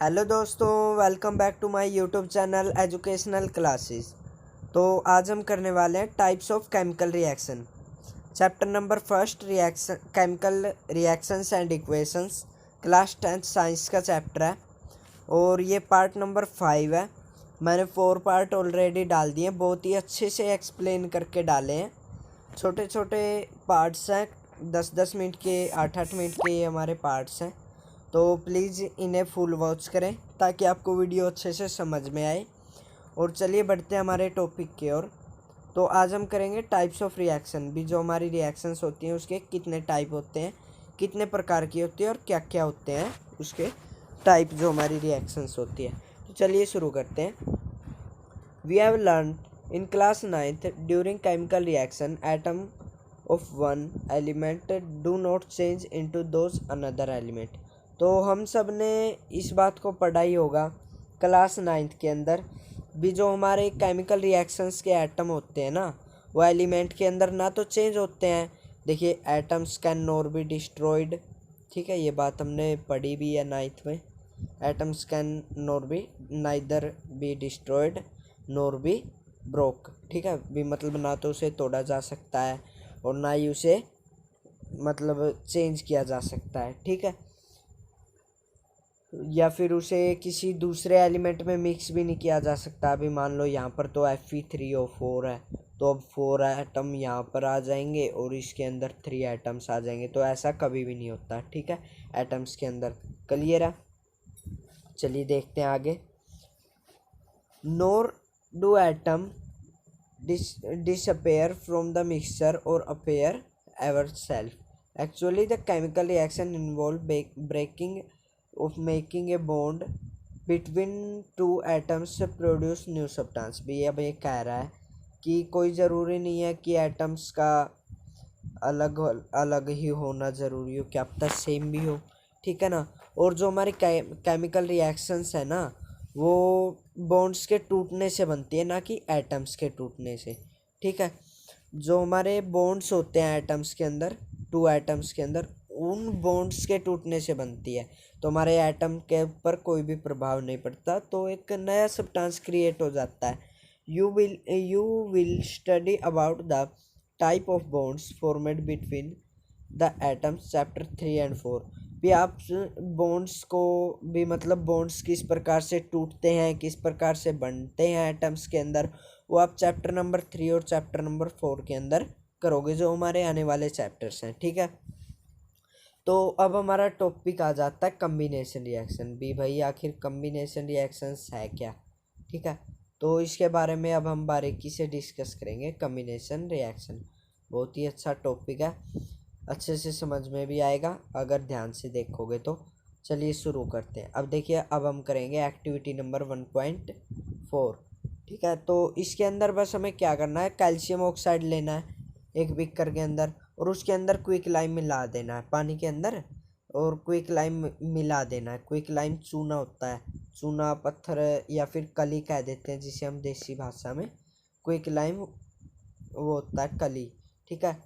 Hello दोस्तों, welcome back to my YouTube channel educational classes. तो आज हम करने वाले हैं types of chemical reaction. Chapter number first, reaction chemical reactions and equations, class 10th science का चैप्टर है और ये पार्ट नंबर 5 है। मैंने 4 पार्ट ऑलरेडी डाल दिए, बहुत ही अच्छे से एक्सप्लेन करके डाले हैं। छोटे छोटे पार्ट्स हैं, 10-10 मिनट के, 8-8 मिनट के ये हमारे पार्ट्स हैं। तो प्लीज़ इन्हें फुल वॉच करें ताकि आपको वीडियो अच्छे से समझ में आए। और चलिए बढ़ते हैं हमारे टॉपिक की ओर। तो आज हम करेंगे टाइप्स ऑफ रिएक्शन भी, जो हमारी रिएक्शंस होती हैं उसके कितने टाइप होते हैं, कितने प्रकार की होती है और क्या क्या होते हैं उसके टाइप जो हमारी रिएक्शंस होती है। तो चलिए शुरू करते हैं। We have learn in class 9th during chemical reaction atom of one element do not change into those another element. तो हम सब ने इस बात को पढ़ा ही होगा क्लास 9th के अंदर भी। जो हमारे केमिकल रिएक्शंस के एटम होते हैं ना, वो एलिमेंट के अंदर ना तो चेंज होते हैं। देखिए, atoms can not be destroyed, ठीक है, ये बात हमने पढ़ी भी है 9th में। Atoms can not be neither be destroyed nor be broke, ठीक है, भी मतलब ना तो उसे तोड़ा जा सकता है और ना ही उसे मतलब चेंज किया जा सकता है, ठीक है, या फिर उसे किसी दूसरे एलिमेंट में मिक्स भी नहीं किया जा सकता। अभी मान लो यहाँ पर तो Fe3O4 है, तो अब 4 एटम यहाँ पर आ जाएंगे और इसके अंदर 3 एटम्स आ जाएंगे, तो ऐसा कभी भी नहीं होता, ठीक है, एटम्स के अंदर। क्लियर है? चलिए देखते हैं आगे। Nor do atom disappear from the mixture or appear ever self. Actually, the chemical reaction involve breaking of making a bond between two atoms to produce new substance। भी अब ये कह रहा है कि कोई ज़रूरी नहीं है कि एटम्स का अलग अलग ही होना ज़रूरी हो, क्या पता सेम भी हो, ठीक है ना। और जो हमारी केमिकल रिएक्शंस है ना, वो बॉन्ड्स के टूटने से बनती है, ना कि एटम्स के टूटने से, ठीक है। जो हमारे बॉन्ड्स होते हैं एटम्स के अंदर, 2 एटम्स के अंदर, उन बॉन्ड्स के टूटने से बनती है। तो हमारे एटम के ऊपर कोई भी प्रभाव नहीं पड़ता, तो एक नया सब्सटेंस क्रिएट हो जाता है। You will study about the type of bonds formed between the atoms chapter 3 and 4। भी आप बॉन्ड्स को भी मतलब बॉन्ड्स किस प्रकार से टूटते हैं, किस प्रकार से बनते हैं एटम्स के अंदर, वो आप चैप्टर नंबर 3 और चैप्टर नंबर 4 के अंदर करोगे, जो हमारे आने वाले चैप्टर्स हैं, ठीक है। तो अब हमारा टॉपिक आ जाता है कम्बिनेशन रिएक्शन भी। भाई आखिर कम्बिनेशन रिएक्शंस है क्या, ठीक है, तो इसके बारे में अब हम बारीकी से डिस्कस करेंगे। कम्बिनेशन रिएक्शन बहुत ही अच्छा टॉपिक है, अच्छे से समझ में भी आएगा अगर ध्यान से देखोगे तो। चलिए शुरू करते हैं। अब देखिए, अब हम करेंगे एक्टिविटी नंबर 1.4, ठीक है। तो इसके अंदर बस हमें क्या करना है, कैल्शियम ऑक्साइड लेना है एक बीकर के अंदर और उसके अंदर क्विक लाइम मिला देना है पानी के अंदर, और क्विक लाइम मिला देना है। क्विक लाइम चूना होता है, चूना पत्थर या फिर कली कह देते हैं जिसे हम देसी भाषा में। क्विक लाइम वो होता है कली, ठीक है।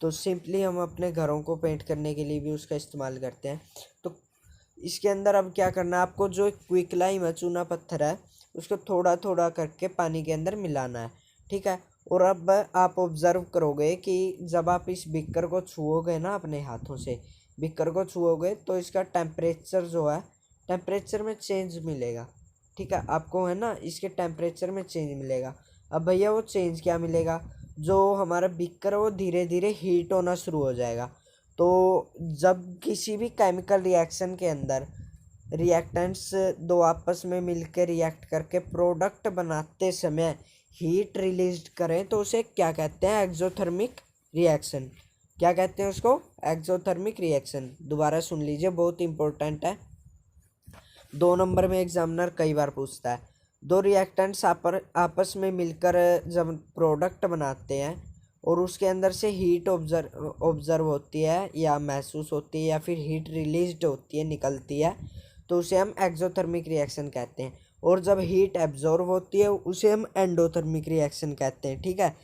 तो सिंपली हम अपने घरों को पेंट करने के लिए भी उसका इस्तेमाल करते हैं। तो इसके अंदर अब क्या करना है आपको, जो क्विक लाइम है, चूना पत्थर है, उसको थोड़ा थोड़ा करके पानी के अंदर मिलाना है, ठीक है। और अब आप ऑब्जर्व करोगे कि जब आप इस बीकर को छुओगे ना अपने हाथों से, बीकर को छुओगे, तो इसका टेम्परेचर जो है, टेम्परेचर में चेंज मिलेगा, ठीक है आपको, है ना, इसके टेम्परेचर में चेंज मिलेगा। अब भैया वो चेंज क्या मिलेगा, जो हमारा बीकर है वो धीरे धीरे हीट होना शुरू हो जाएगा। तो जब किसी भी केमिकल रिएक्शन के अंदर रिएक्टेंट्स दो आपस में मिलकर रिएक्ट करके प्रोडक्ट बनाते समय हीट रिलीज करें, तो उसे क्या कहते हैं, एक्सोथर्मिक रिएक्शन। क्या कहते हैं उसको, एक्सोथर्मिक रिएक्शन। दोबारा सुन लीजिए, बहुत इंपॉर्टेंट है, 2 नंबर में एग्जामिनर कई बार पूछता है। दो रिएक्टेंट्स आपस में मिलकर जब प्रोडक्ट बनाते हैं और उसके अंदर से हीट ऑब्जर्व होती है या महसूस होती है या फिर हीट रिलीज्ड होती है, निकलती है, तो उसे हम एक्सोथर्मिक रिएक्शन कहते हैं। और जब हीट एब्जॉर्व होती है उसे हम एंडोथर्मिक रिएक्शन कहते हैं, ठीक है।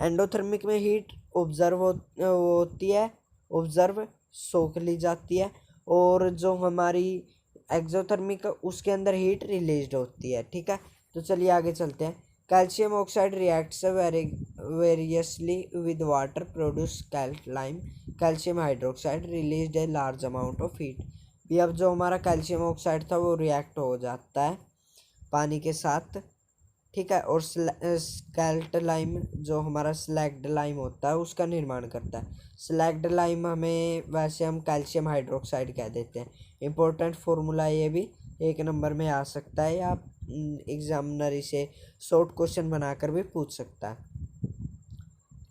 एंडोथर्मिक में हीट ऑब्जर्व होती है, ऑब्जर्व सोख ली जाती है, और जो हमारी एक्सोथर्मिक उसके अंदर हीट रिलीज होती है। ठीक है, तो चलिए आगे चलते हैं। Calcium oxide reacts vigorously with water produce slaked lime calcium hydroxide release a large amount of heat. भी अब जो हमारा कैल्शियम ऑक्साइड था वो रिएक्ट हो जाता है पानी के साथ। ठीक है, और स्कैल्ट लाइम जो हमारा स्लैग्ड लाइम होता है उसका निर्माण करता है। स्लैग्ड लाइम हमें वैसे हम कैल्शियम हाइड्रोक्साइड कह देते हैं। इम्पोर्टेंट फार्मूला ये भी 1 नंबर में आ सकता है, या एग्जामिनर इसे शॉर्ट क्वेश्चन बनाकर भी पूछ सकता है।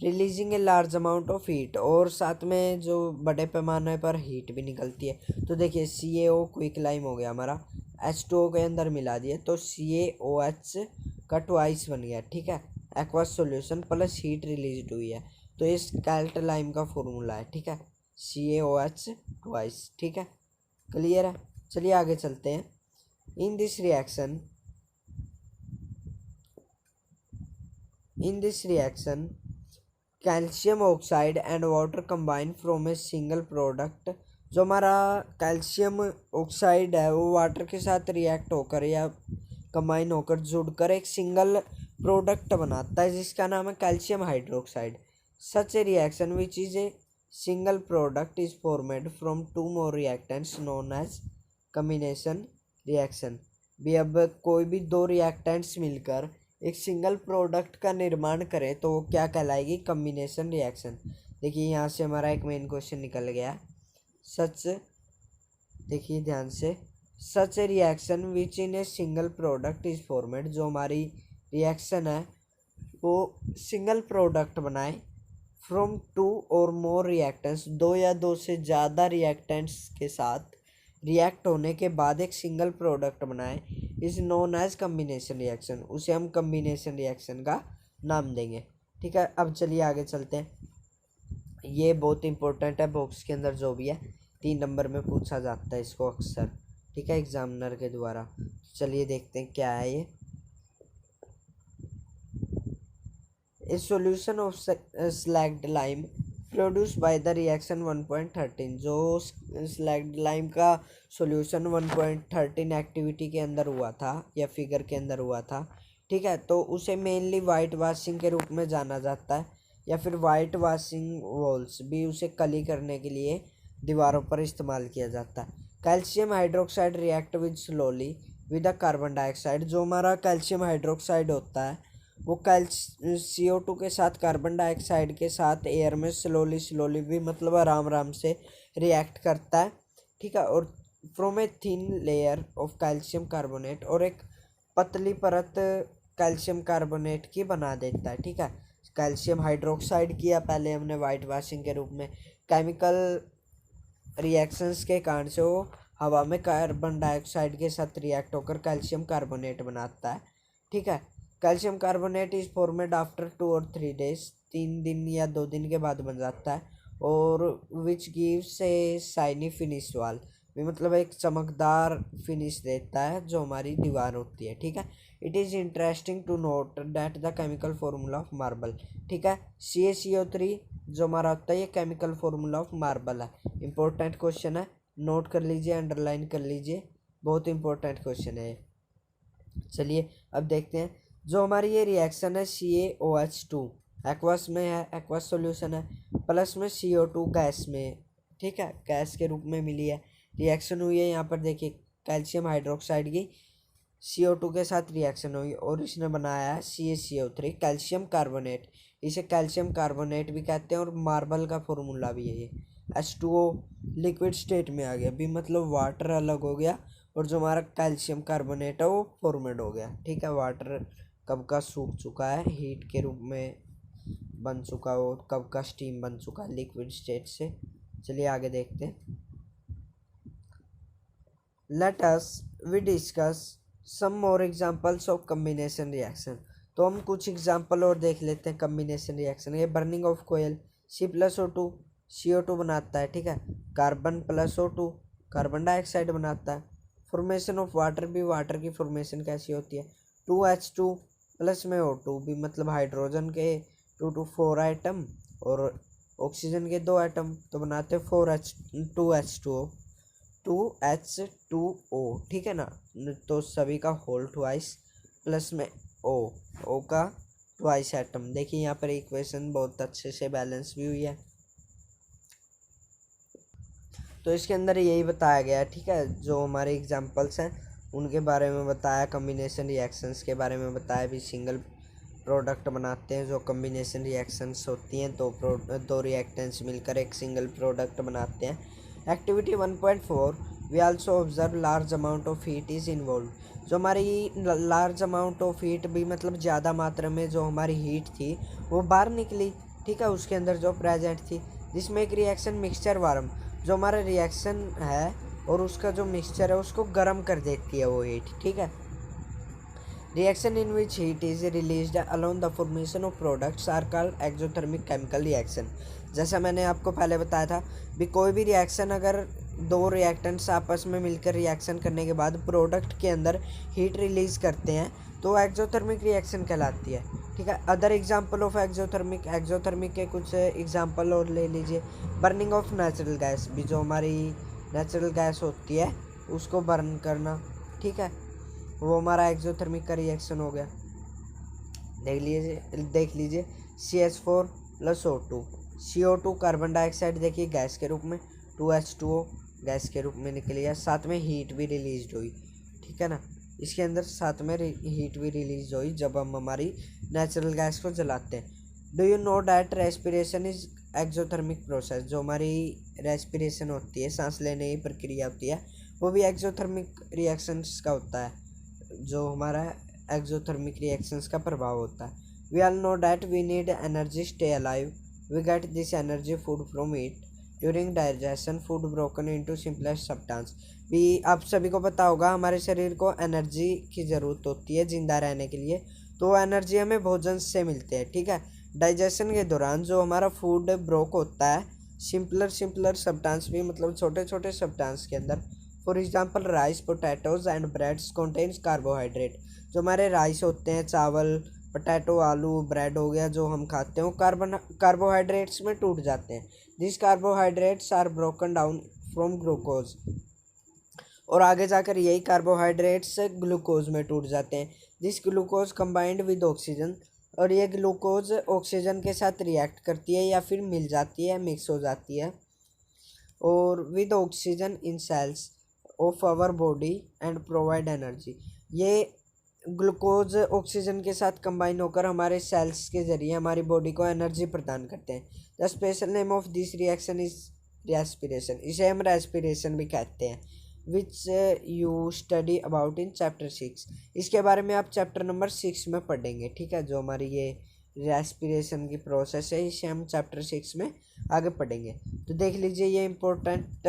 Releasing A large amount of heat, और साथ में जो बड़े पैमाने पर हीट भी निकलती है। तो देखिए CaO क्विक लाइम हो गया हमारा, H2O के अंदर मिला दिया तो CaOH का ट्वाइस बन गया। ठीक है, aqueous solution plus heat release हुई है, तो इस कैल्ट लाइम का फॉर्मूला है। ठीक है, CaOH ट्वाइस। ठीक है, क्लियर है। चलिए आगे चलते हैं। In this reaction calcium oxide and water combine from A single product. जो हमारा कैल्शियम ऑक्साइड है वो वाटर के साथ रिएक्ट होकर या कंबाइन होकर जुड़कर एक सिंगल प्रोडक्ट बनाता है जिसका नाम है calcium hydroxide. Such a reaction which is a single product is formed from 2 more reactants known as combination reaction. भी अब कोई भी 2 रिएक्टेंट्स मिलकर एक सिंगल प्रोडक्ट का निर्माण करें तो वो क्या कहलाएगी? Combination reaction. देखिए यहाँ से हमारा एक मेन क्वेश्चन निकल गया। सच, देखिए ध्यान से, such a reaction which in a single product is formed. जो हमारी रिएक्शन है वो सिंगल प्रोडक्ट बनाए फ्रॉम 2 और मोर रिएक्टेंट्स, 2 या 2 से ज़्यादा रिएक्टेंट्स के साथ रिएक्ट होने के बाद एक सिंगल प्रोडक्ट बनाए, is known as combination reaction. उसे हम कम्बिनेशन रिएक्शन का नाम देंगे। ठीक है, अब चलिए आगे चलते हैं। ये बहुत इंपॉर्टेंट है, बॉक्स के अंदर जो भी है 3 नंबर में पूछा जाता है इसको अक्सर। ठीक है, एग्जामिनर के द्वारा। चलिए देखते हैं क्या है ये। ए solution of slagged lime produce by the reaction 1.13। जो स्लैग्ड लाइम का सॉल्यूशन 1.13 एक्टिविटी के अंदर हुआ था या फिगर के अंदर हुआ था। ठीक है, तो उसे मेनली वाइट वाशिंग के रूप में जाना जाता है, या फिर वाइट वाशिंग वॉल्स भी उसे कली करने के लिए दीवारों पर इस्तेमाल किया जाता है। Calcium hydroxide react with slowly with carbon dioxide. जो हमारा कैल्शियम हाइड्रोक्साइड होता है वो CO2 के साथ कार्बन डाइऑक्साइड के साथ एयर में स्लोली भी मतलब आराम आराम से रिएक्ट करता है। ठीक है, और from a thin layer of calcium carbonate, और एक पतली परत कैल्शियम कार्बोनेट की बना देता है। ठीक है, कैल्शियम हाइड्रोक्साइड किया पहले हमने वाइट वाशिंग के रूप में। केमिकल रिएक्शंस के कारण से वो हवा में कार्बन डाइऑक्साइड के साथ रिएक्ट होकर कैल्शियम कार्बोनेट बनाता है। ठीक है, calcium carbonate is formed after 2 और 3 डेज। 3 दिन या 2 दिन के बाद बन जाता है, और which gives A shiny finish wall, मतलब एक चमकदार फिनिश देता है जो हमारी दीवार होती है। ठीक है, it is interesting to note that the chemical formula of marble. ठीक है, CaCO3 जो हमारा होता है ये केमिकल फॉर्मूला ऑफ मार्बल है। इंपॉर्टेंट क्वेश्चन है, नोट कर लीजिए, अंडरलाइन कर लीजिए, बहुत इंपॉर्टेंट क्वेश्चन है। चलिए अब देखते हैं। जो हमारी ये रिएक्शन है CaOH2 एक्वस में है, एक्वस सॉल्यूशन है, प्लस में CO2 गैस में। ठीक है, गैस के रूप में मिली है, रिएक्शन हुई है। यहाँ पर देखिए कैल्शियम हाइड्रोक्साइड की CO2 के साथ रिएक्शन हुई और इसने बनाया है CaCO3 कैल्शियम कार्बोनेट। इसे कैल्शियम कार्बोनेट भी कहते हैं और मार्बल का फॉर्मूला भी है ये। H2O लिक्विड स्टेट में आ गया, भी मतलब वाटर अलग हो गया और जो हमारा कैल्शियम कार्बोनेट है वो फॉर्मेड हो गया। ठीक है, वाटर कब का सूख चुका है, हीट के रूप में बन चुका है, वो कब का स्टीम बन चुका है लिक्विड स्टेट से। चलिए आगे देखते हैं। Let us we discuss some more examples of combination reaction. तो हम कुछ एग्जांपल और देख लेते हैं कम्बिनेशन रिएक्शन। ये बर्निंग ऑफ कोयल, C+O2 CO2 बनाता है। ठीक है, carbon plus O2 carbon dioxide बनाता है। फॉर्मेशन ऑफ वाटर, भी वाटर की फॉर्मेशन कैसी होती है? 2H2 प्लस में O2 भी मतलब हाइड्रोजन के 2 to 4 आइटम और ऑक्सीजन के 2 आइटम, तो बनाते हैं 2H2O। 2H2O, ठीक है ना। तो सभी का होल ट्वाइस प्लस में ओ का ट्वाइस एटम। देखिए यहाँ पर इक्वेशन बहुत अच्छे से बैलेंस भी हुई है। तो इसके अंदर यही बताया गया है, ठीक है। जो हमारे एग्जांपल्स हैं उनके बारे में बताया, कम्बिनेशन रिएक्शंस के बारे में बताया भी। सिंगल प्रोडक्ट बनाते हैं जो कम्बिनेशन रिएक्शंस होती हैं, दो रिएक्टेंट्स मिलकर एक सिंगल प्रोडक्ट बनाते हैं। Activity 1.4 we also observe large amount of heat is involve. जो हमारी लार्ज अमाउंट ऑफ हीट भी मतलब ज़्यादा मात्रा में जो हमारी हीट थी वो बाहर निकली, ठीक है, उसके अंदर जो प्रेजेंट थी। जिसमें एक रिएक्शन मिक्सचर वार्म, जो हमारा रिएक्शन है और उसका जो मिक्सचर है उसको गर्म कर देती है वो हीट, ठीक है। Reaction in which heat is released along the formation of products are called exothermic chemical reaction. जैसा मैंने आपको पहले बताया था भी, कोई भी रिएक्शन अगर दो रिएक्टेंट्स आपस में मिलकर रिएक्शन करने के बाद प्रोडक्ट के अंदर हीट रिलीज करते हैं तो एक्सोथर्मिक रिएक्शन कहलाती है, ठीक है। अदर एग्जांपल ऑफ एक्सोथर्मिक के कुछ एग्जांपल और ले लीजिए। बर्निंग ऑफ नेचुरल गैस, भी जो हमारी नेचुरल गैस होती है उसको बर्न करना, ठीक है, वो हमारा एक्सोथर्मिक का रिएक्शन हो गया। देख लीजिए CH4 plus O2, CO2 carbon dioxide देखिए गैस के रूप में, 2H2O गैस के रूप में निकली है, साथ में हीट भी रिलीज हुई, ठीक है ना। इसके अंदर साथ में हीट भी रिलीज हुई जब हम हमारी नेचुरल गैस को जलाते हैं। Do you know that respiration is exothermic process. जो हमारी रेस्पिरेशन होती है, सांस लेने की प्रक्रिया होती है, वो भी एक्सोथर्मिक रिएक्शंस का होता है, जो हमारा एक्सोथर्मिक रिएक्शंस का प्रभाव होता है। We all know that we need energy stay alive, we get this energy food from eat during digestion, food broken into simplest substance. भी आप सभी को पता होगा हमारे शरीर को एनर्जी की ज़रूरत होती है जिंदा रहने के लिए, तो एनर्जी हमें भोजन से मिलते हैं, ठीक है। डाइजेशन के दौरान जो हमारा फूड ब्रोक होता है सिंपलर सब्सटेंस भी, मतलब छोटे छोटे सब्सटेंस के अंदर। For example rice, potatoes and breads contains carbohydrate. जो हमारे राइस होते हैं, चावल, पोटैटो, आलू, ब्रेड हो गया जो हम खाते हैं, वो कार्बोहाइड्रेट्स में टूट जाते हैं। This carbohydrates are broken down from glucose, और आगे जाकर यही कार्बोहाइड्रेट्स ग्लूकोज में टूट जाते हैं। This glucose combined with oxygen, और ये ग्लूकोज ऑक्सीजन के साथ रिएक्ट करती है या फिर मिल जाती है, मिक्स हो जाती है, और with oxygen in cells of our body and provide energy. ये ग्लूकोज ऑक्सीजन के साथ कंबाइन होकर हमारे सेल्स के जरिए हमारी बॉडी को एनर्जी प्रदान करते हैं। The special name of this reaction is respiration. इसे हम रेस्पिरेशन भी कहते हैं, which you study about in chapter 6। इसके बारे में आप चैप्टर नंबर 6 में पढ़ेंगे, ठीक है। जो हमारी ये रेस्पिरेशन की प्रोसेस है इसे हम चैप्टर 6 में आगे पढ़ेंगे। तो देख लीजिए ये इम्पोर्टेंट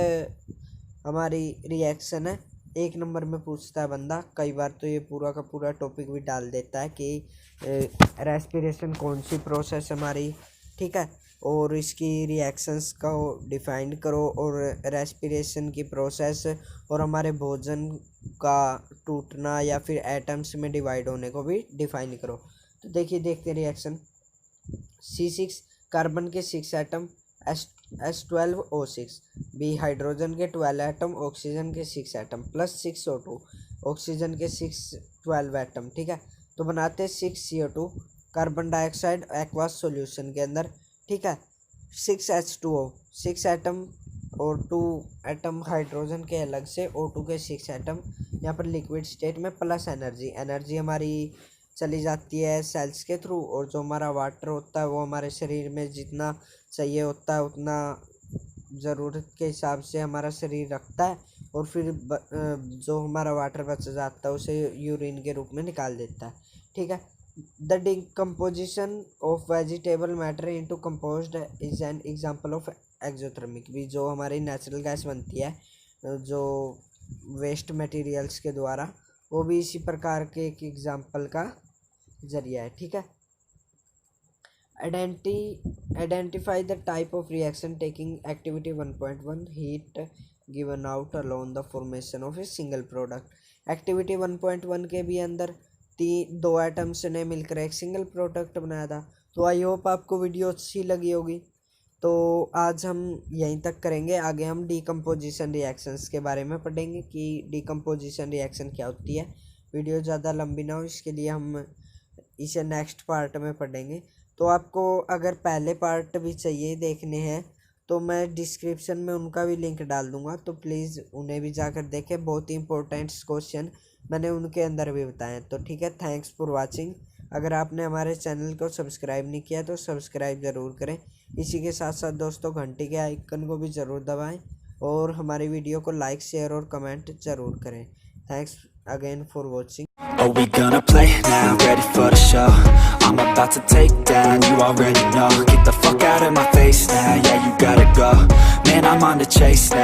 हमारी रिएक्शन है, 1 नंबर में पूछता है बंदा। कई बार तो ये पूरा का पूरा टॉपिक भी डाल देता है कि रेस्पिरेशन कौन सी प्रोसेस हमारी, ठीक है, और इसकी रिएक्शंस को डिफाइन करो, और रेस्पिरेशन की प्रोसेस और हमारे भोजन का टूटना या फिर एटम्स में डिवाइड होने को भी डिफाइन करो। तो देखते रिएक्शन। C6 कार्बन के 6 एटम, S12O6, बी हाइड्रोजन के 12 एटम, ऑक्सीजन के 6 एटम, प्लस 6O2 ऑक्सीजन के 12 एटम, ठीक है। तो बनाते 6CO2 carbon dioxide aqueous solution के अंदर, ठीक है। 6H2O 6 एटम और 2 एटम हाइड्रोजन के अलग से, O2 के 6 एटम यहाँ पर लिक्विड स्टेट में, प्लस एनर्जी हमारी चली जाती है सेल्स के थ्रू, और जो हमारा वाटर होता है वो हमारे शरीर में जितना चाहिए होता है उतना ज़रूरत के हिसाब से हमारा शरीर रखता है, और फिर जो हमारा वाटर बच जाता है उसे यूरिन के रूप में निकाल देता है, ठीक है। The decomposition of vegetable matter into compost is an example of exothermic. भी जो हमारी नेचुरल गैस बनती है जो वेस्ट मटेरियल्स के द्वारा, वो भी इसी प्रकार के एक एग्जांपल का जरिया है, ठीक है। Identify the type of reaction taking activity 1.1 heat given out alone the formation of A single product. Activity 1.1 के भी अंदर 2 एटम्स ने मिलकर एक सिंगल प्रोडक्ट बनाया था। तो आई होप आपको वीडियो अच्छी लगी होगी। तो आज हम यहीं तक करेंगे। आगे हम डिकम्पोजिशन रिएक्शंस के बारे में पढ़ेंगे कि डिकम्पोजिशन रिएक्शन क्या होती है। वीडियो ज़्यादा लंबी ना हो इसके लिए हम इसे नेक्स्ट पार्ट में पढ़ेंगे। तो आपको अगर पहले पार्ट भी चाहिए देखने हैं तो मैं डिस्क्रिप्शन में उनका भी लिंक डाल दूंगा, तो प्लीज़ उन्हें भी जाकर देखें। बहुत ही इंपॉर्टेंट क्वेश्चन मैंने उनके अंदर भी बताए। तो ठीक है, थैंक्स फॉर वाचिंग। अगर आपने हमारे चैनल को सब्सक्राइब नहीं किया तो सब्सक्राइब ज़रूर करें। इसी के साथ साथ दोस्तों घंटी के आइकन को भी ज़रूर दबाएं और हमारी वीडियो को लाइक शेयर और कमेंट ज़रूर करें। Thanks again for watching. Are we gonna play now? Ready for the show? I'm about to take down, you already know. Get the fuck out of my face now, yeah you gotta go. Man, I'm on the chase now.